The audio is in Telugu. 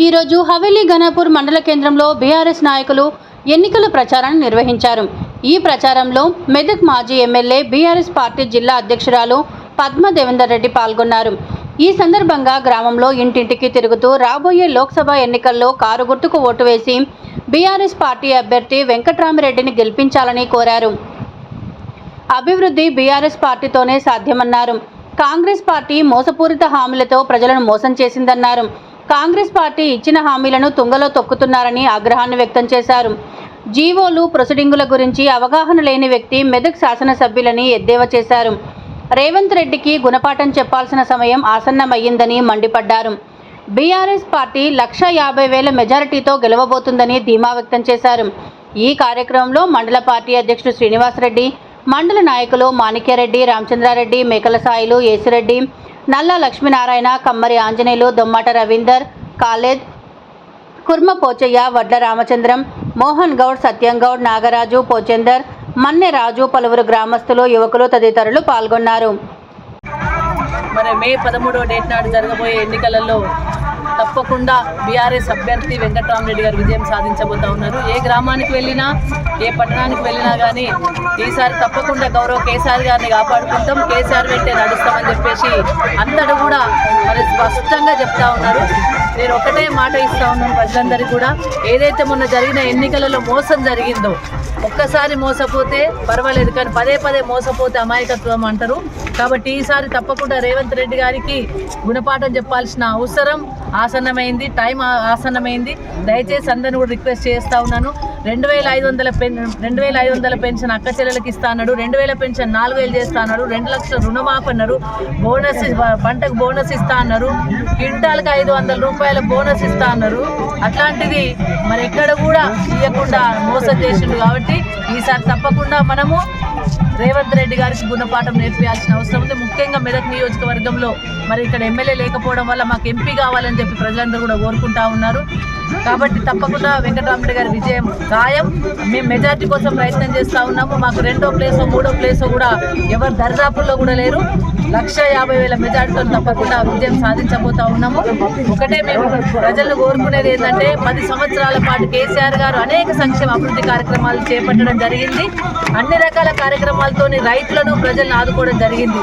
ఈరోజు హవేలీ ఘనపూర్ మండల కేంద్రంలో బీఆర్ఎస్ నాయకులు ఎన్నికల ప్రచారాన్ని నిర్వహించారు. ఈ ప్రచారంలో మెదక్ మాజీ ఎమ్మెల్యే బీఆర్ఎస్ పార్టీ జిల్లా అధ్యక్షురాలు పద్మ దేవేందర్ రెడ్డి పాల్గొన్నారు. ఈ సందర్భంగా గ్రామంలో ఇంటింటికి తిరుగుతూ రాబోయే లోక్సభ ఎన్నికల్లో కారు గుర్తుకు ఓటు వేసి బీఆర్ఎస్ పార్టీ అభ్యర్థి వెంకట్రామిరెడ్డిని గెలిపించాలని కోరారు. అభివృద్ధి బీఆర్ఎస్ పార్టీతోనే సాధ్యమన్నారు. కాంగ్రెస్ పార్టీ మోసపూరిత హామీలతో ప్రజలను మోసం చేసిందన్నారు. కాంగ్రెస్ పార్టీ ఇచ్చిన హామీలను తుంగలో తొక్కుతున్నారని ఆగ్రహాన్ని వ్యక్తం చేశారు. జీవోలు ప్రొసీడింగుల గురించి అవగాహన లేని వ్యక్తి మెదక్ శాసనసభ్యులని ఎద్దేవా చేశారు. రేవంత్ రెడ్డికి గుణపాఠం చెప్పాల్సిన సమయం ఆసన్నమయ్యిందని మండిపడ్డారు. బీఆర్ఎస్ పార్టీ 1,50,000 మెజారిటీతో గెలవబోతుందని ధీమా వ్యక్తం చేశారు. ఈ కార్యక్రమంలో మండల పార్టీ అధ్యక్షుడు శ్రీనివాసరెడ్డి, మండల నాయకులు మాణిక్యరెడ్డి, రామచంద్రారెడ్డి, మేకల సాయిలు, ఏసిరెడ్డి, నల్లా లక్ష్మీనారాయణ, కమ్మరి ఆంజనేయులు, దొమ్మాట రవీందర్, కాలేద్, కుర్మ పోచయ్య, వడ్ల రామచంద్రం, మోహన్ గౌడ్, సత్యం గౌడ్, నాగరాజు, పోచందర్, మన్నె రాజు, పలువురు గ్రామస్తులు, యువకులు తదితరులు పాల్గొన్నారు. మరి మే 13వ డేట్ నాడు జరగబోయే ఎన్నికలలో తప్పకుండా బీఆర్ఎస్ అభ్యర్థి వెంకట్రామిరెడ్డి గారు విజయం సాధించబోతా ఉన్నారు. ఏ గ్రామానికి వెళ్ళినా, ఏ పట్టణానికి వెళ్ళినా కానీ ఈసారి తప్పకుండా గౌరవ కేసీఆర్ గారిని కాపాడుకుంటాం, కేసీఆర్ వెంటే నడుస్తామని చెప్పేసి అందరూ కూడా మరి స్పష్టంగా చెప్తా ఉన్నారు. నేను ఒకటే మాట ఇస్తా ఉన్నాను ప్రజలందరికీ కూడా, ఏదైతే మొన్న జరిగిన ఎన్నికలలో మోసం జరిగిందో, ఒక్కసారి మోసపోతే పర్వాలేదు, కానీ పదే పదే మోసపోతే అమాయకత్వం అంటారు. కాబట్టి ఈసారి తప్పకుండా రేవంత్ రెడ్డి గారికి గుణపాఠం చెప్పాల్సిన అవసరం ఆసన్నమైంది, టైం ఆసన్నమైంది. దయచేసి అందరిని కూడా రిక్వెస్ట్ చేస్తూ ఉన్నాను. 2,500 పెన్షన్ అక్క చెల్లెలకి ఇస్తా అన్నాడు, 2,000 పెన్షన్ 4,000 చేస్తా అన్నారు, 2 లక్షల రుణమాఫీ అన్నారు, బోనస్ పంటకు బోనస్ ఇస్తా అన్నారు, క్వింటాల్కి 500 రూపాయల బోనస్ ఇస్తా అన్నారు. అట్లాంటిది మరి ఎక్కడ కూడా ఇవ్వకుండా మోసం చేసిండు. కాబట్టి ఈసారి తప్పకుండా మనము రేవంత్ రెడ్డి గారికి గుణపాఠం నేర్పించాల్సిన అవసరం ఉంది. ముఖ్యంగా మెదక్ నియోజకవర్గంలో మరి ఇక్కడ ఎమ్మెల్యే లేకపోవడం వల్ల మాకు ఎంపీ కావాలని చెప్పి ప్రజలందరూ కూడా కోరుకుంటా ఉన్నారు. కాబట్టి తప్పకుండా వెంకట్రామిరెడ్డి గారి విజయం ఖాయం. మేము మెజార్టీ కోసం ప్రయత్నం చేస్తూ ఉన్నాము. మాకు 2వ ప్లేసో 3వ ప్లేసో కూడా ఎవరు దరిదాపుల్లో కూడా లేరు. 1,50,000 మెజార్టీతో తప్పకుండా విజయం సాధించబోతా ఉన్నాము. ఒకటే మేము ప్రజలను కోరుకునేది ఏంటంటే, 10 సంవత్సరాల పాటు కేసీఆర్ గారు అనేక సంక్షేమ అభివృద్ధి కార్యక్రమాలు చేపట్టడం జరిగింది. అన్ని రకాల కార్యక్రమాలతోని రైతులను, ప్రజలను ఆదుకోవడం జరిగింది.